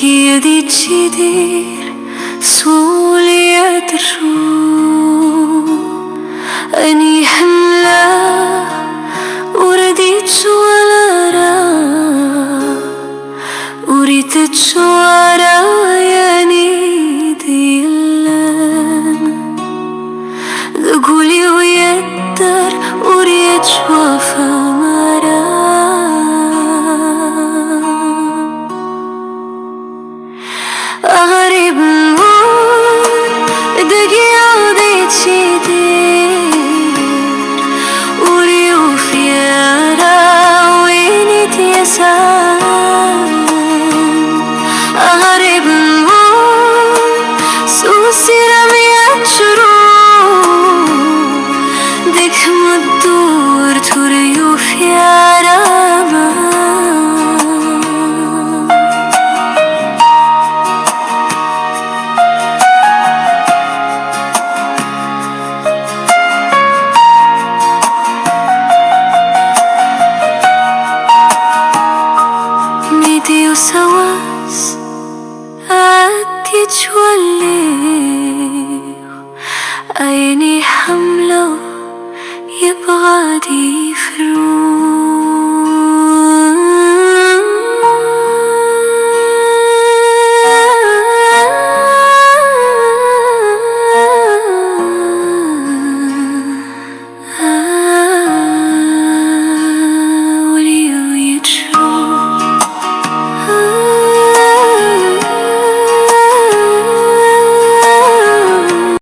يدي تشيدير سولي يدرو أني حملة ورديت شوالارا وريت شوارا يعني ديلان دقولي ويدر وريت شوافا مرا أغرب المون دقي عودي تشيدير وريوف يارا ويني تيسان أغرب المون سوسي رميات شروع دك مدور تريوف يارا ميدي وسواس أكي تولي عيني حملة يبغى دي